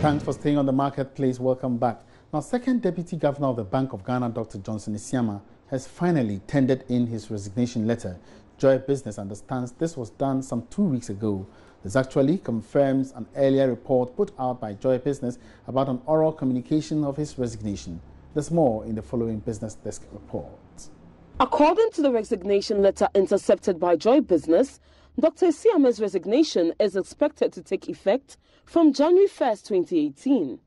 Thanks for staying on the marketplace. Welcome back. Now, second Deputy Governor of the Bank of Ghana, Dr. Johnson Isiama, has finally tendered in his resignation letter. Joy Business understands this was done some 2 weeks ago. This actually confirms an earlier report put out by Joy Business about an oral communication of his resignation. There's more in the following Business Desk report. According to the resignation letter intercepted by Joy Business, Dr. Isiama's resignation is expected to take effect from January 1st, 2018.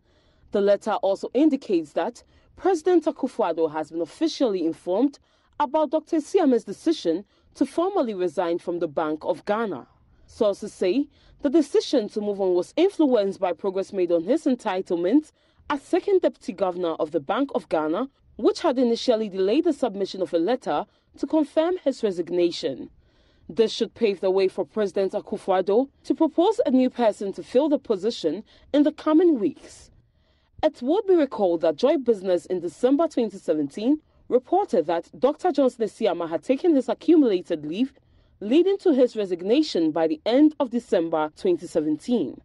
The letter also indicates that President Akufo-Addo has been officially informed about Dr. Isiama's decision to formally resign from the Bank of Ghana. Sources say the decision to move on was influenced by progress made on his entitlement as second Deputy Governor of the Bank of Ghana, which had initially delayed the submission of a letter to confirm his resignation. This should pave the way for President Akufo-Addo to propose a new person to fill the position in the coming weeks. It would be recalled that Joy Business in December 2017 reported that Dr. Johnson Isiama had taken his accumulated leave, leading to his resignation by the end of December 2017.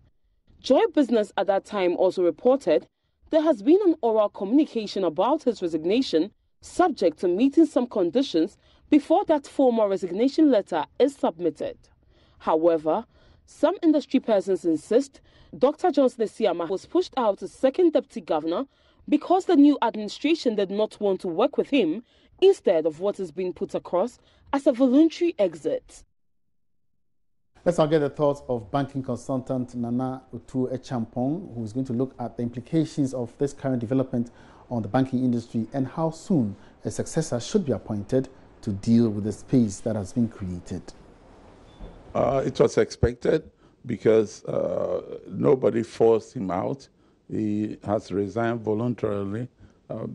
Joy Business at that time also reported there has been an oral communication about his resignation subject to meeting some conditions before that formal resignation letter is submitted. However, some industry persons insist Dr. Johnson Isiama was pushed out as second deputy governor because the new administration did not want to work with him instead of what is being put across as a voluntary exit. Let's now get the thoughts of banking consultant Nana Utu Echampong, who is going to look at the implications of this current development on the banking industry and how soon a successor should be appointed to deal with the space that has been created. It was expected because nobody forced him out. He has resigned voluntarily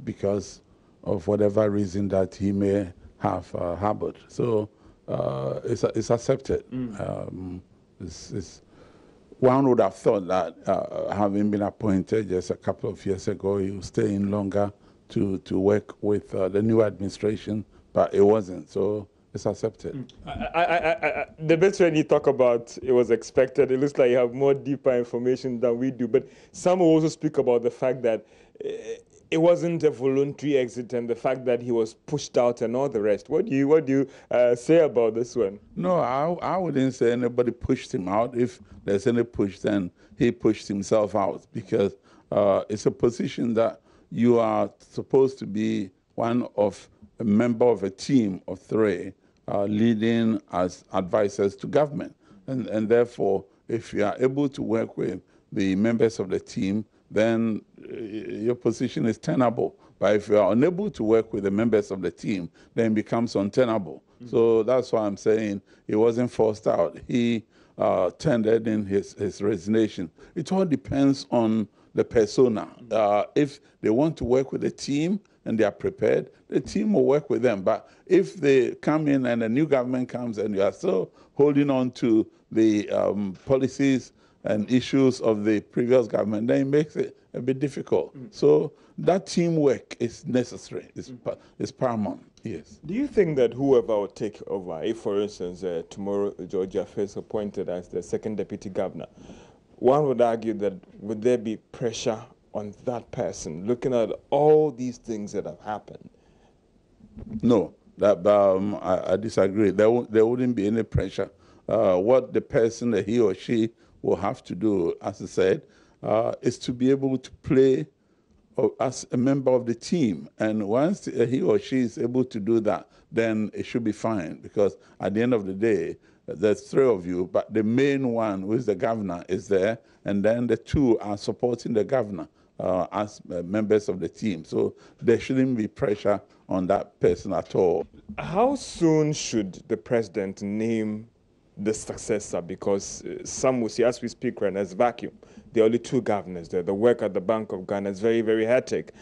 because of whatever reason that he may have harbored. So it's accepted. One would have thought that having been appointed just a couple of years ago, he would stay in longer to work with the new administration, but it wasn't. So it's accepted. The bit when you talk about it was expected, it looks like you have more deeper information than we do. But some also speak about the fact that it wasn't a voluntary exit and the fact that he was pushed out and all the rest. What do you say about this one? No, I wouldn't say anybody pushed him out. If there's any push, then he pushed himself out because it's a position that you are supposed to be a member of a team of three leading as advisors to government. And therefore, if you are able to work with the members of the team, then your position is tenable. But if you are unable to work with the members of the team, then it becomes untenable. So that's why I'm saying he wasn't forced out. He tendered in his resignation. It all depends on the persona. If they want to work with the team and they are prepared, the team will work with them. But if they come in and a new government comes and you are still holding on to the policies and issues of the previous government, then it makes it a bit difficult. So that teamwork is necessary, it's paramount, yes. Do you think that whoever will take over, if for instance tomorrow Georgia Affairs appointed as the second deputy governor, one would argue that would there be pressure on that person, looking at all these things that have happened? No, I disagree. There wouldn't be any pressure. What the person, he or she, will have to do, as I said, is to be able to play as a member of the team. And once he or she is able to do that, then it should be fine. Because at the end of the day, there's three of you, but the main one, who is the governor, is there. And then the two are supporting the governor as members of the team. So there shouldn't be pressure on that person at all. How soon should the president name the successor? Because some will say, as we speak right now, it's vacuum. There are only two governors there. The work at the Bank of Ghana is very, very hectic.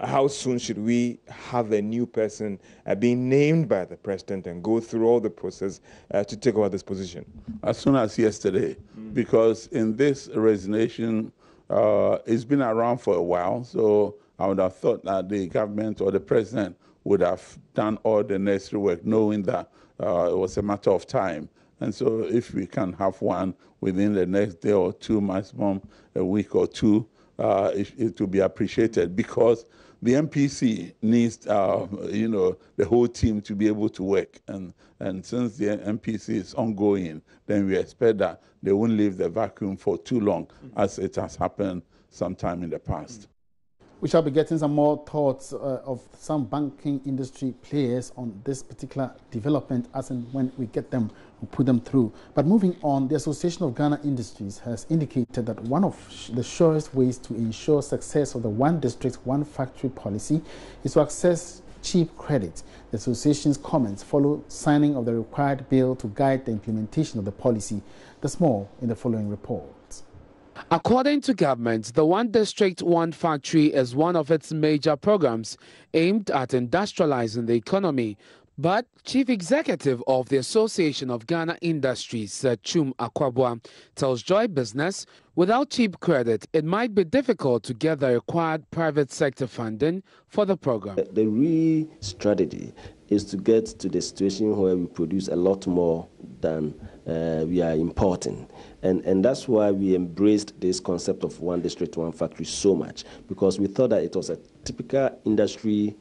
How soon should we have a new person being named by the president and go through all the process to take over this position? As soon as yesterday, because in this resignation, it's been around for a while, so I would have thought that the government or the president would have done all the necessary work, knowing that it was a matter of time. And so if we can have one within the next day or two, maximum a week or two, it will be appreciated, because the MPC needs, the whole team to be able to work. And since the MPC is ongoing, then we expect that they won't leave the vacuum for too long, as it has happened sometime in the past. We shall be getting some more thoughts of some banking industry players on this particular development as and when we get them and put them through. But moving on, the Association of Ghana Industries has indicated that one of the surest ways to ensure success of the one district, one factory policy is to access cheap credit. The association's comments follow signing of the required bill to guide the implementation of the policy. There's more in the following report. According to government, the One District, One Factory is one of its major programs aimed at industrializing the economy. But Chief Executive of the Association of Ghana Industries, Chum Akwabwa, tells Joy Business, without cheap credit, it might be difficult to get the required private sector funding for the program. The real strategy is to get to the situation where we produce a lot more than we are importing. And that's why we embraced this concept of One District, One Factory so much, because we thought that it was a typical industry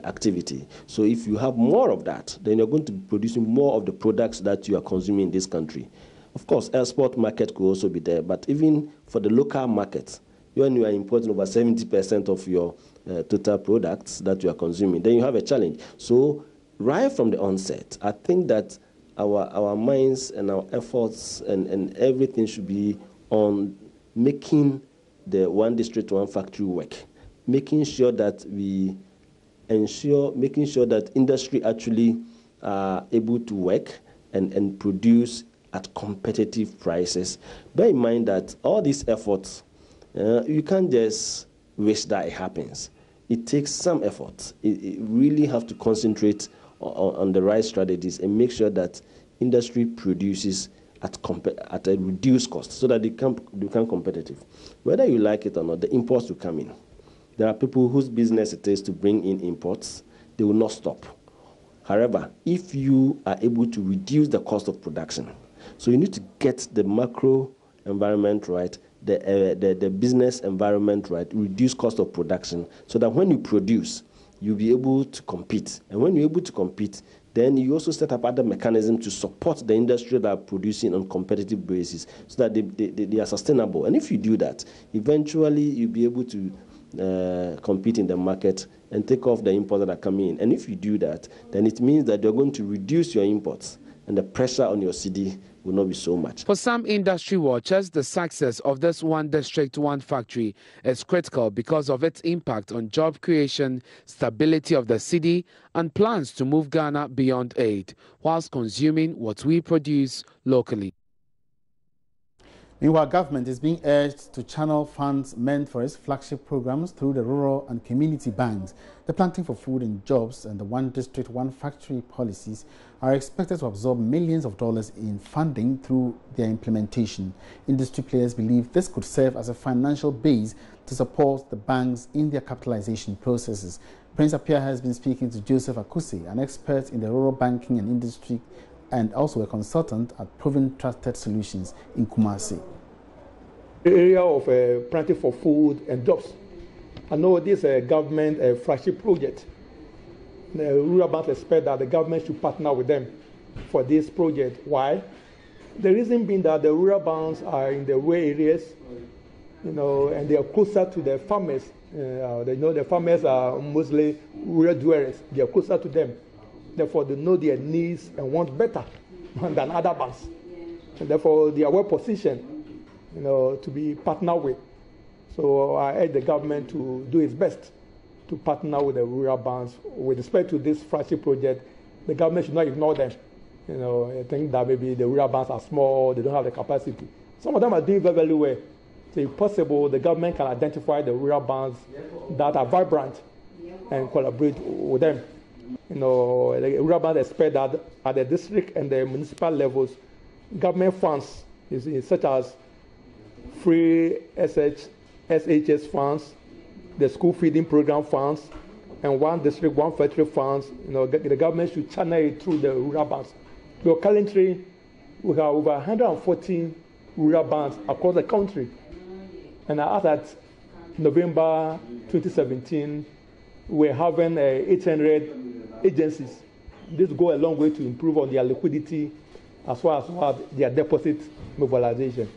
activity. So if you have more of that, then you're going to be producing more of the products that you are consuming in this country. Of course, export market could also be there, but even for the local market, when you are importing over 70% of your total products that you are consuming, then you have a challenge. So right from the onset, I think that our minds and our efforts and everything should be on making the One District, One Factory work, making sure that industry actually are able to work and produce at competitive prices. Bear in mind that all these efforts, you can't just wish that it happens. It takes some effort. It really have to concentrate on the right strategies and make sure that industry produces at a reduced cost so that they can become competitive. Whether you like it or not, the imports will come in. There are people whose business it is to bring in imports. They will not stop. However, if you are able to reduce the cost of production, so you need to get the macro environment right, the business environment right, reduce cost of production, so that when you produce, you'll be able to compete. And when you're able to compete, then you also set up other mechanisms to support the industry that are producing on competitive basis so that they are sustainable. And if you do that, eventually you'll be able to compete in the market and take off the imports that are coming in. And if you do that, then it means that you're going to reduce your imports and the pressure on your CD will not be so much. For some industry watchers, the success of this One District, One Factory is critical because of its impact on job creation, stability of the city, and plans to move Ghana beyond aid, whilst consuming what we produce locally. Meanwhile, government is being urged to channel funds meant for its flagship programs through the rural and community banks. The Planting for Food and Jobs and the One District, One Factory policies are expected to absorb millions of dollars in funding through their implementation. Industry players believe this could serve as a financial base to support the banks in their capitalization processes. Prince Appiah has been speaking to Joseph Akuse, an expert in the rural banking and industry and also a consultant at Proven Trusted Solutions in Kumasi. The area of Planting for Food and Jobs. I know this government flagship project. The rural banks expect that the government should partner with them for this project. Why? The reason being that the rural banks are in the rural areas, and they are closer to the farmers. The farmers are mostly rural dwellers. They are closer to them. Therefore, they know their needs and want better than other banks. And therefore, they are well positioned, to be partnered with. So I urge the government to do its best to partner with the rural banks. With respect to this flagship project, the government should not ignore them. I think that maybe the rural banks are small, they don't have the capacity. Some of them are doing very, very well. So if possible, the government can identify the rural banks that are vibrant and collaborate with them. The rural banks expect that at the district and the municipal levels, government funds, such as free SHS funds, the school feeding program funds, and One District, One Factory funds, the government should channel it through the rural banks. Because currently, we have over 114 rural banks across the country. And as at November 2017, we're having 800 agencies. This go a long way to improve on their liquidity as well as their deposit mobilization.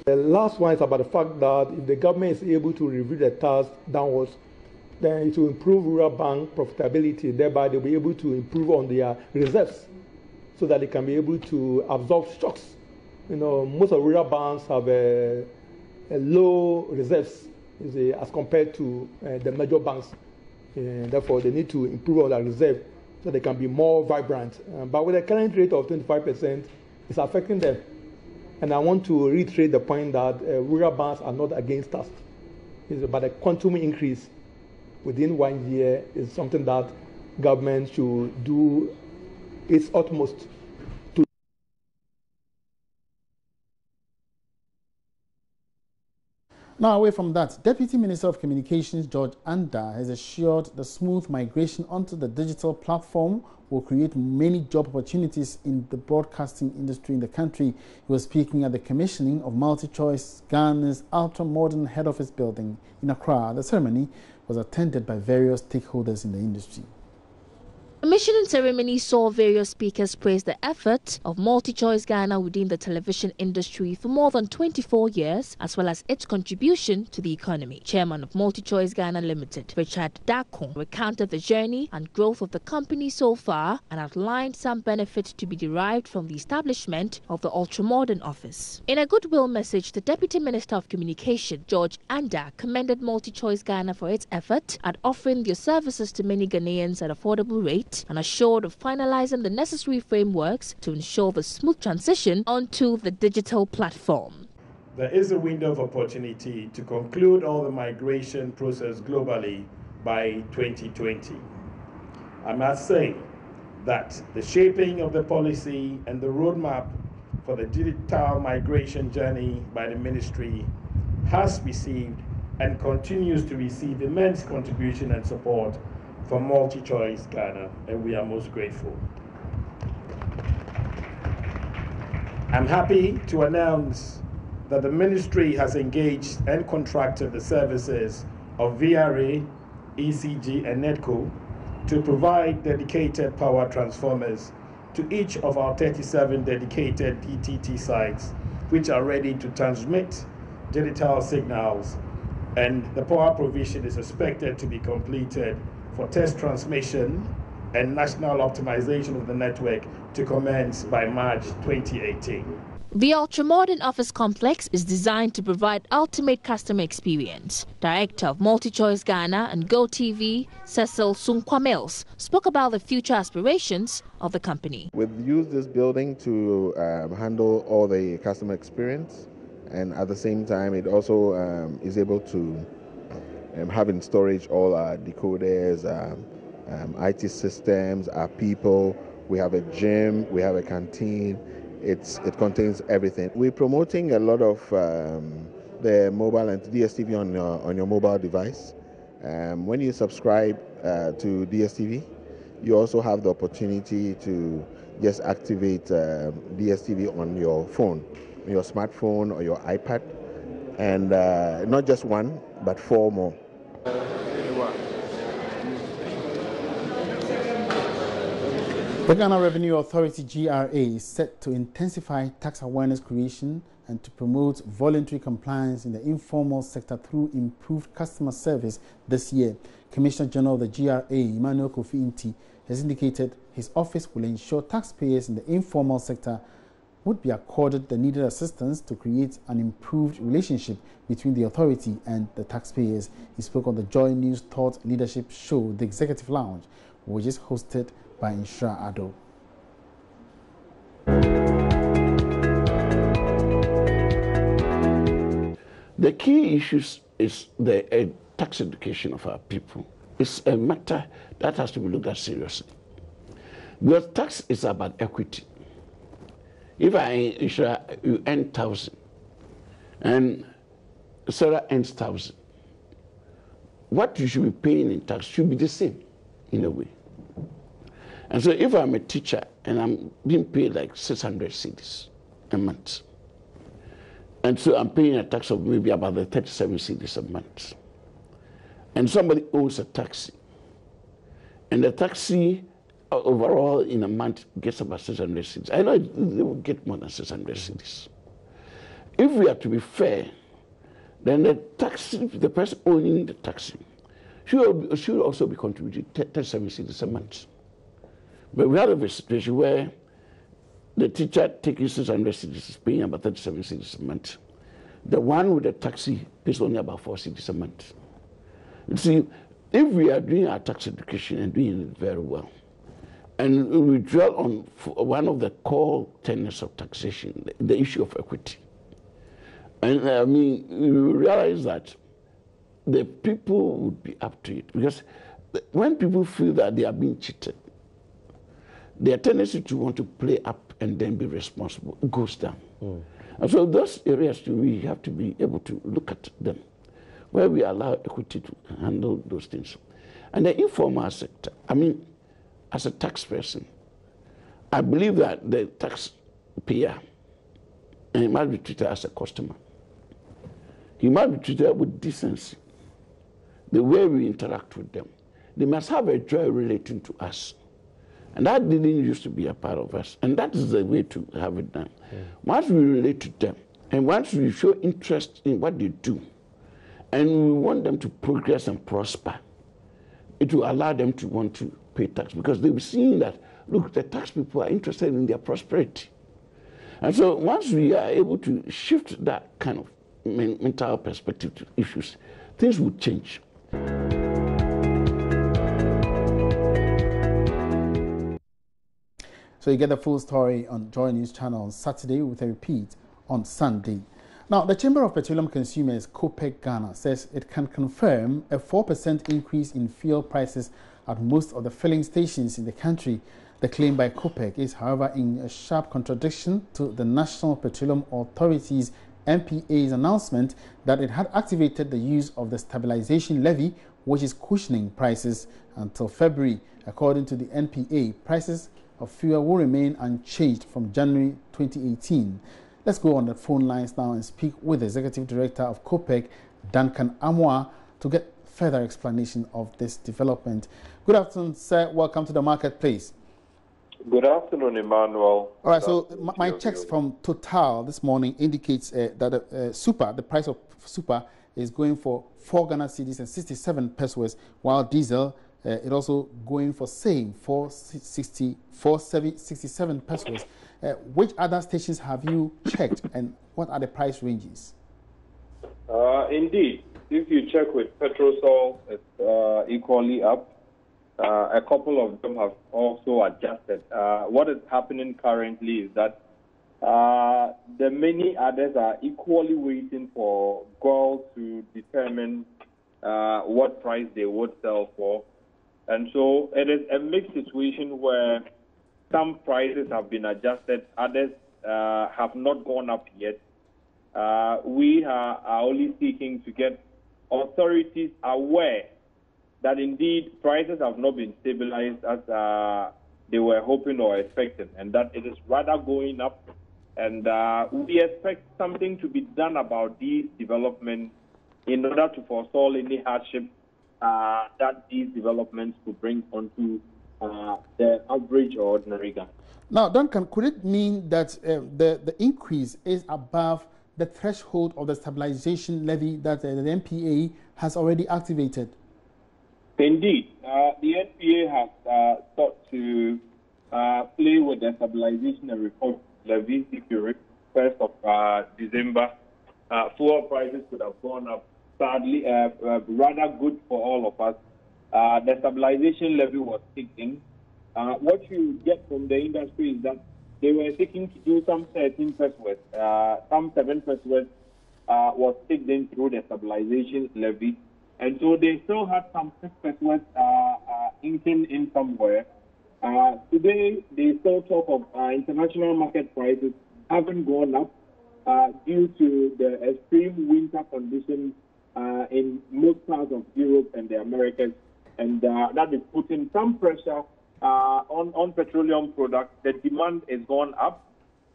The last one is about the fact that if the government is able to review the tax downwards, then it will improve rural bank profitability. Thereby, they'll be able to improve on their reserves so that they can be able to absorb shocks. You know, most of rural banks have a low reserves as compared to the major banks. Therefore, they need to improve on their reserve so they can be more vibrant. But with the current rate of 25%, it's affecting them. And I want to reiterate the point that rural banks are not against us. But a quantum increase within 1 year is something that government should do its utmost to. Now, away from that, Deputy Minister of Communications George Anda has assured the smooth migration onto the digital platform will create many job opportunities in the broadcasting industry in the country. He was speaking at the commissioning of MultiChoice Ghana's ultra-modern head office building in Accra. The ceremony was attended by various stakeholders in the industry. The commissioning ceremony saw various speakers praise the effort of MultiChoice Ghana within the television industry for more than 24 years, as well as its contribution to the economy. Chairman of MultiChoice Ghana Limited, Richard Dakon, recounted the journey and growth of the company so far and outlined some benefits to be derived from the establishment of the ultramodern office. In a goodwill message, the Deputy Minister of Communication, George Anda, commended MultiChoice Ghana for its effort at offering their services to many Ghanaians at affordable rates, and assured of finalizing the necessary frameworks to ensure the smooth transition onto the digital platform. There is a window of opportunity to conclude all the migration process globally by 2020. I must say that the shaping of the policy and the roadmap for the digital migration journey by the ministry has received and continues to receive immense contribution and support from MultiChoice Ghana, and we are most grateful. I'm happy to announce that the ministry has engaged and contracted the services of VRA, ECG, and NEDCO to provide dedicated power transformers to each of our 37 dedicated DTT sites, which are ready to transmit digital signals, and the power provision is expected to be completed for test transmission and national optimization of the network to commence by March 2018. The ultramodern office complex is designed to provide ultimate customer experience. Director of MultiChoice Ghana and GoTV, Cecil Sunkwamels, spoke about the future aspirations of the company. We've used this building to handle all the customer experience, and at the same time it also is able to have in storage all our decoders, IT systems, our people. We have a gym, we have a canteen. It contains everything. We're promoting a lot of the mobile and DSTV on your mobile device. When you subscribe to DSTV, you also have the opportunity to just activate DSTV on your phone, your smartphone or your iPad, and not just one, but 4 more. The Ghana Revenue Authority GRA is set to intensify tax awareness creation and to promote voluntary compliance in the informal sector through improved customer service this year. Commissioner General of the GRA, Emmanuel Kofi Nti, has indicated his office will ensure taxpayers in the informal sector would be accorded the needed assistance to create an improved relationship between the authority and the taxpayers. He spoke on the Joy News Thought Leadership Show, The Executive Lounge, which is hosted by Inshra Ado. The key issues is the tax education of our people. It's a matter that has to be looked at seriously. Because tax is about equity. If I insure you earn 1,000 and Sarah earns 1,000, what you should be paying in tax should be the same in a way. And so if I'm a teacher and I'm being paid like 600 cedis a month. And so I'm paying a tax of maybe about the 37 cedis a month. And somebody owns a taxi. And the taxi overall in a month gets about 600 cedis. I know they will get more than 600 cedis. If we are to be fair, then the person owning the taxi should also be contributing 37 cedis a month. But we have a situation where the teacher taking 600 cedis is paying about 37 cedis a month. The one with the taxi pays only about 4 cedis a month. You see, if we are doing our tax education and doing it very well, and we dwell on one of the core tenets of taxation, the issue of equity. And I mean, we realize that the people would be up to it. Because when people feel that they are being cheated, their tendency to want to play up and then be responsible goes down. And so those areas, we have to be able to look at them, where we allow equity to handle those things. And the informal sector, I mean, as a tax person, I believe that the taxpayer must be treated as a customer. He must be treated with decency. The way we interact with them, they must have a joy relating to us. And that didn't used to be a part of us. And that is the way to have it done. Once we relate to them, and once we show interest in what they do, and we want them to progress and prosper, it will allow them to want to pay tax, because they've seen that, look, the tax people are interested in their prosperity. And so once we are able to shift that kind of mental perspective to issues, things will change. So you get the full story on Joy News Channel on Saturday with a repeat on Sunday. Now, the Chamber of Petroleum Consumers, COPEC Ghana, says it can confirm a 4% increase in fuel prices at most of the filling stations in the country. The claim by COPEC is, however, in a sharp contradiction to the National Petroleum Authority's NPA's announcement that it had activated the use of the stabilization levy, which is cushioning prices until February. According to the NPA, prices of fuel will remain unchanged from January 2018. Let's go on the phone lines now and speak with the Executive Director of COPEC, Duncan Amoah, to get further explanation of this development. Good afternoon, sir. Welcome to the marketplace. Good afternoon, Emmanuel. All right, so my checks from Total this morning indicates that the price of super is going for 4 Ghana cedis and 67 pesos, while diesel it also going for same 67 pesos. Which other stations have you checked, and what are the price ranges? Indeed, if you check with Petrosol, it's equally up. A couple of them have also adjusted. What is happening currently is that the many others are equally waiting for GOL to determine what price they would sell for. And so it is a mixed situation where some prices have been adjusted, others have not gone up yet. We are only seeking to get authorities aware that indeed prices have not been stabilized as they were hoping or expecting, and that it is rather going up. And we expect something to be done about these developments in order to forestall any hardship that these developments could bring onto the average or ordinary Ghana. Now, Duncan, could it mean that the increase is above the threshold of the stabilization levy that the NPA has already activated? Indeed. The NPA has sought to play with the stabilization and reform levy. If you read 1st of December, fuel prices could have gone up. Sadly, rather good for all of us. The stabilization levy was kicked in. What you get from the industry is that they were seeking to do some 13 pesos, some 7 pesos was kicked in through the stabilization levy. And so they still had some 6 pesos inking in somewhere. Today, they still talk of international market prices haven't gone up due to the extreme winter conditions in most parts of Europe and the Americas. And that is putting some pressure on petroleum products, the demand has gone up.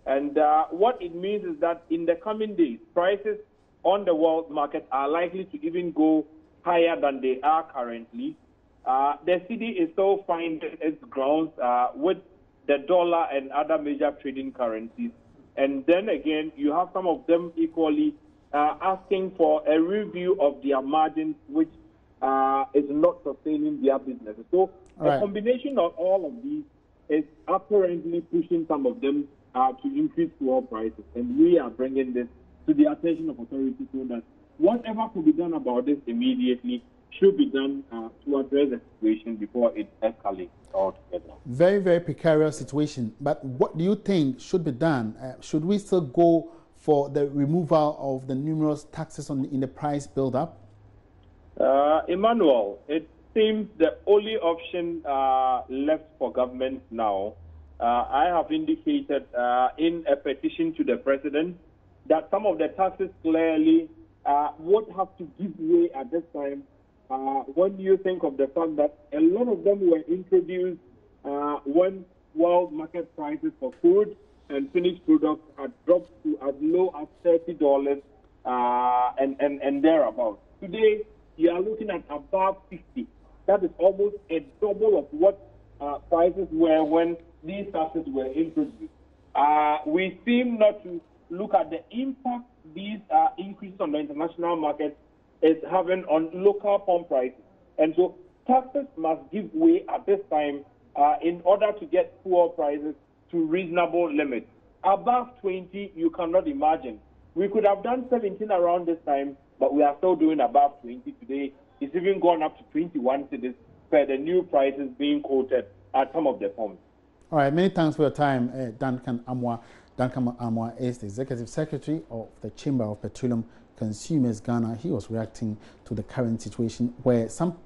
And what it means is that in the coming days, prices on the world market are likely to even go higher than they are currently. The cedi is still finding its grounds with the dollar and other major trading currencies. And then again, you have some of them equally asking for a review of their margins, which is not sustaining their businesses. So a combination of all of these is apparently pushing some of them to increase fuel prices. And we are bringing this to the attention of authorities so that whatever could be done about this immediately should be done to address the situation before it escalates altogether. Very, very precarious situation. But what do you think should be done? Should we still go for the removal of the numerous taxes in the price build-up? Emmanuel, it seems the only option left for government now. I have indicated in a petition to the president that some of the taxes clearly would have to give way at this time when you think of the fact that a lot of them were introduced when world market prices for food and finished products had dropped to as low as $30 and thereabouts. Today, you are looking at above 50. That is almost a double of what prices were when these taxes were introduced. We seem not to look at the impact these increases on the international market is having on local pump prices. And so taxes must give way at this time in order to get fuel prices to reasonable limits. Above 20, you cannot imagine. We could have done 17 around this time, but we are still doing above 20 today. It's even gone up to 21 cities per the new prices being quoted at some of the pumps. All right, many thanks for your time, Duncan Amwa. Duncan Amwa is the Executive Secretary of the Chamber of Petroleum Consumers Ghana. He was reacting to the current situation where some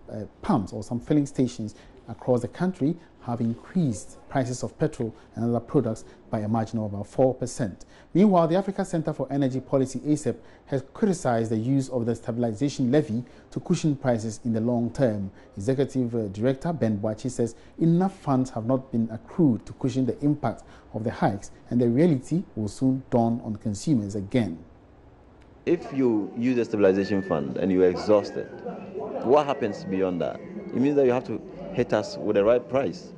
pumps or some filling stations across the country have increased prices of petrol and other products by a margin of about 4%. Meanwhile, the Africa Center for Energy Policy, ACEP, has criticized the use of the stabilization levy to cushion prices in the long term. Executive Director Ben Boachi says enough funds have not been accrued to cushion the impact of the hikes, and the reality will soon dawn on consumers again. If you use a stabilization fund and you're exhausted, what happens beyond that? It means that you have to hit us with the right price.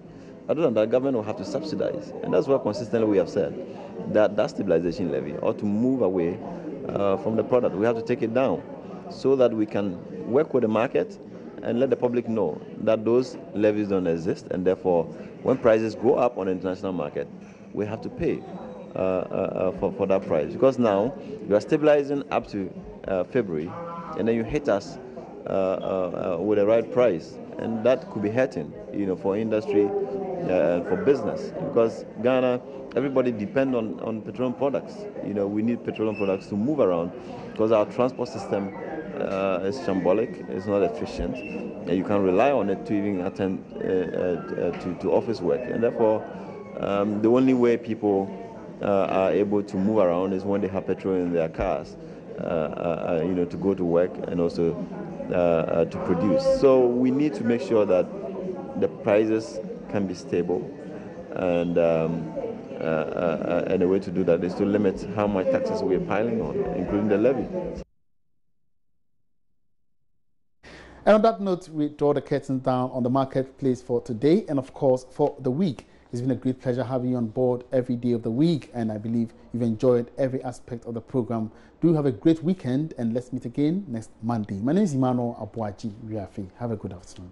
Other than that, government will have to subsidize. And that's why consistently we have said that stabilization levy ought to move away from the product. We have to take it down so that we can work with the market and let the public know that those levies don't exist. And therefore, when prices go up on the international market, we have to pay for that price. Because now you are stabilizing up to February, and then you hit us with the right price. And that could be hurting, for industry and for business. Because Ghana, everybody depend on petroleum products. We need petroleum products to move around because our transport system is shambolic, it's not efficient, and you can rely on it to even attend to office work. And therefore, the only way people are able to move around is when they have petrol in their cars, to go to work and also to produce. So we need to make sure that the prices can be stable, and a way to do that is to limit how much taxes we are piling on, including the levy. And on that note, we draw the curtains down on the marketplace for today and, of course, for the week. It's been a great pleasure having you on board every day of the week, and I believe you've enjoyed every aspect of the program. Do have a great weekend, and let's meet again next Monday. My name is Emmanuel Abuaji Riafi. Have a good afternoon.